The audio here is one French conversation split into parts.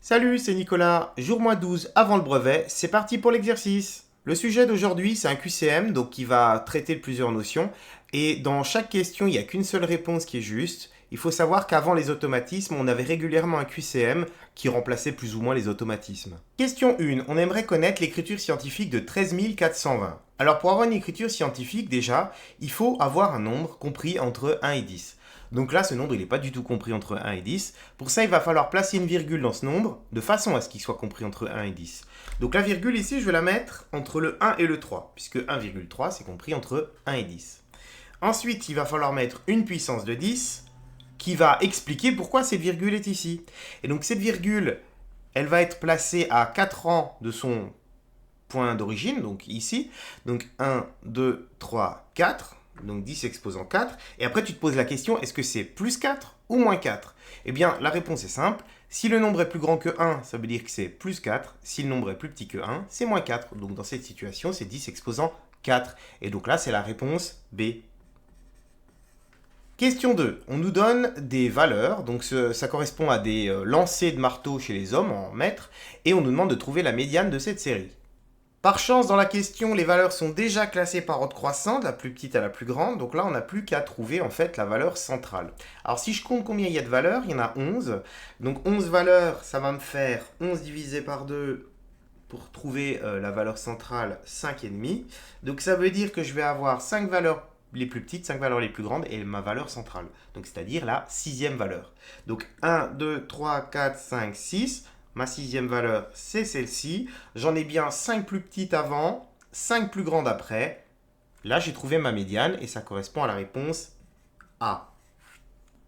Salut, c'est Nicolas. Jour -12 avant le brevet, c'est parti pour l'exercice. Le sujet d'aujourd'hui, c'est un QCM, donc qui va traiter de plusieurs notions. Et dans chaque question, il n'y a qu'une seule réponse qui est juste. Il faut savoir qu'avant les automatismes, on avait régulièrement un QCM qui remplaçait plus ou moins les automatismes. Question 1. On aimerait connaître l'écriture scientifique de 13 420. Alors pour avoir une écriture scientifique, déjà, il faut avoir un nombre compris entre 1 et 10. Donc là, ce nombre, il n'est pas du tout compris entre 1 et 10. Pour ça, il va falloir placer une virgule dans ce nombre, de façon à ce qu'il soit compris entre 1 et 10. Donc la virgule ici, je vais la mettre entre le 1 et le 3, puisque 1,3, c'est compris entre 1 et 10. Ensuite, il va falloir mettre une puissance de 10, qui va expliquer pourquoi cette virgule est ici. Et donc cette virgule, elle va être placée à 4 rangs de son point d'origine, donc ici. Donc 1, 2, 3, 4. Donc 10 exposant 4. Et après, tu te poses la question, est-ce que c'est plus 4 ou moins 4? Eh bien, la réponse est simple. Si le nombre est plus grand que 1, ça veut dire que c'est plus 4. Si le nombre est plus petit que 1, c'est moins 4. Donc dans cette situation, c'est 10 exposant 4. Et donc là, c'est la réponse B. Question 2. On nous donne des valeurs, donc ça correspond à des lancers de marteau chez les hommes en mètres, et on nous demande de trouver la médiane de cette série. Par chance, dans la question, les valeurs sont déjà classées par ordre croissant, de la plus petite à la plus grande. Donc là, on n'a plus qu'à trouver en fait la valeur centrale. Alors si je compte combien il y a de valeurs, il y en a 11. Donc 11 valeurs, ça va me faire 11 divisé par 2 pour trouver la valeur centrale 5,5. Donc ça veut dire que je vais avoir 5 valeurs les plus petites, 5 valeurs les plus grandes et ma valeur centrale. Donc c'est-à-dire la sixième valeur. Donc 1, 2, 3, 4, 5, 6. Ma sixième valeur, c'est celle-ci. J'en ai bien 5 plus petites avant, 5 plus grandes après. Là, j'ai trouvé ma médiane et ça correspond à la réponse A.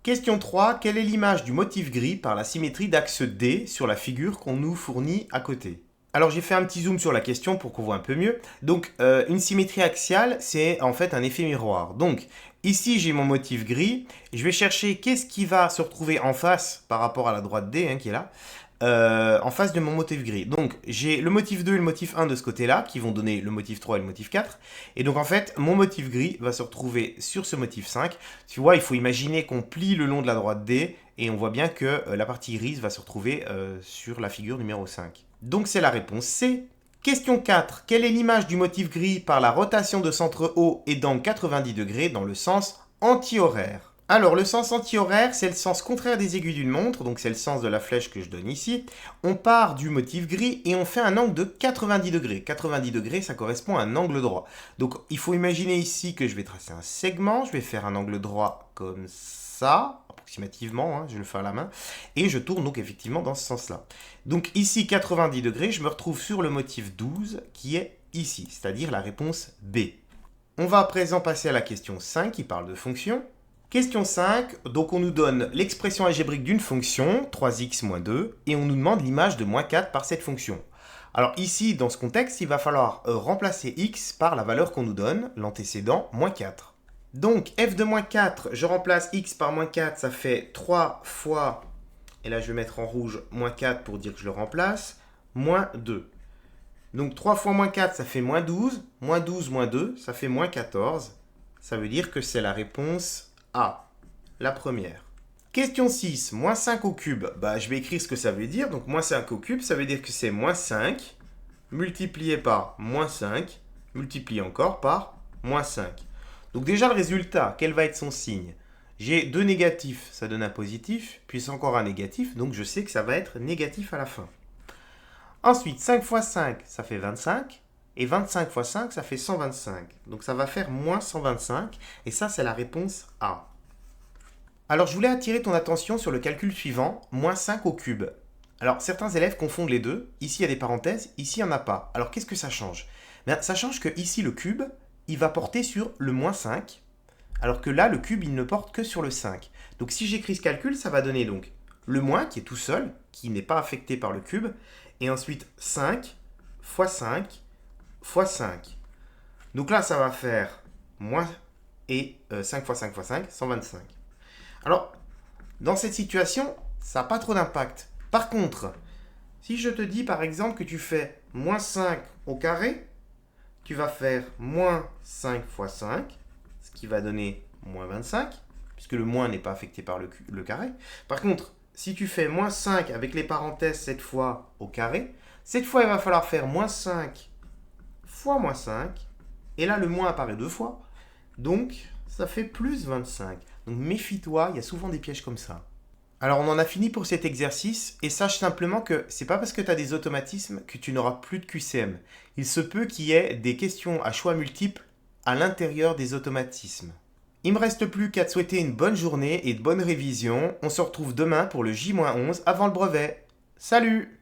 Question 3. Quelle est l'image du motif gris par la symétrie d'axe D sur la figure qu'on nous fournit à côté? Alors j'ai fait un petit zoom sur la question pour qu'on voit un peu mieux. Donc une symétrie axiale, c'est en fait un effet miroir. Donc ici j'ai mon motif gris. Je vais chercher qu'est-ce qui va se retrouver en face par rapport à la droite D qui est là. En face de mon motif gris. Donc j'ai le motif 2 et le motif 1 de ce côté-là qui vont donner le motif 3 et le motif 4. Et donc en fait, mon motif gris va se retrouver sur ce motif 5. Tu vois, il faut imaginer qu'on plie le long de la droite D et on voit bien que la partie grise va se retrouver sur la figure numéro 5. Donc c'est la réponse C. Question 4. Quelle est l'image du motif gris par la rotation de centre haut et d'angle 90 degrés dans le sens anti-horaire? Alors, le sens anti-horaire, c'est le sens contraire des aiguilles d'une montre, donc c'est le sens de la flèche que je donne ici. On part du motif gris et on fait un angle de 90 degrés. 90 degrés, ça correspond à un angle droit. Donc, il faut imaginer ici que je vais tracer un segment, je vais faire un angle droit comme ça, approximativement, je le fais à la main, et je tourne donc effectivement dans ce sens-là. Donc ici, 90 degrés, je me retrouve sur le motif 12 qui est ici, c'est-à-dire la réponse B. On va à présent passer à la question 5 qui parle de fonction. Question 5, donc on nous donne l'expression algébrique d'une fonction, 3x moins 2, et on nous demande l'image de moins 4 par cette fonction. Alors ici, dans ce contexte, il va falloir remplacer x par la valeur qu'on nous donne, l'antécédent, moins 4. Donc f de moins 4, je remplace x par moins 4, ça fait 3 fois, et là je vais mettre en rouge moins 4 pour dire que je le remplace, moins 2. Donc 3 fois moins 4, ça fait moins 12, moins 12 moins 2, ça fait moins 14. Ça veut dire que c'est la réponse A, la première. Question 6, moins 5 au cube. Je vais écrire ce que ça veut dire. Donc moins 5 au cube, ça veut dire que c'est moins 5 multiplié par moins 5, multiplié encore par moins 5. Donc déjà le résultat, quel va être son signe? J'ai deux négatifs, ça donne un positif, puis c'est encore un négatif, donc je sais que ça va être négatif à la fin. Ensuite, 5 fois 5, ça fait 25. Et 25 fois 5, ça fait 125. Donc ça va faire moins 125. Et ça, c'est la réponse A. Alors, je voulais attirer ton attention sur le calcul suivant, moins 5 au cube. Alors, certains élèves confondent les deux. Ici, il y a des parenthèses. Ici, il n'y en a pas. Alors, qu'est-ce que ça change? Ça change que ici, le cube, il va porter sur le moins 5. Alors que là, le cube, il ne porte que sur le 5. Donc, si j'écris ce calcul, ça va donner donc le moins, qui est tout seul, qui n'est pas affecté par le cube. Et ensuite, 5 fois 5 fois 5. Donc là, ça va faire moins et 5 fois 5 fois 5, 125. Alors, dans cette situation, ça n'a pas trop d'impact. Par contre, si je te dis par exemple que tu fais moins 5 au carré, tu vas faire moins 5 fois 5, ce qui va donner moins 25, puisque le moins n'est pas affecté par le carré. Par contre, si tu fais moins 5 avec les parenthèses cette fois au carré, cette fois il va falloir faire moins 5 fois moins 5. Et là le moins apparaît deux fois. Donc ça fait plus 25. Donc méfie-toi, il y a souvent des pièges comme ça. Alors on en a fini pour cet exercice et sache simplement que c'est pas parce que tu as des automatismes que tu n'auras plus de QCM. Il se peut qu'il y ait des questions à choix multiples à l'intérieur des automatismes. Il me reste plus qu'à te souhaiter une bonne journée et de bonnes révisions. On se retrouve demain pour le J-11 avant le brevet. Salut!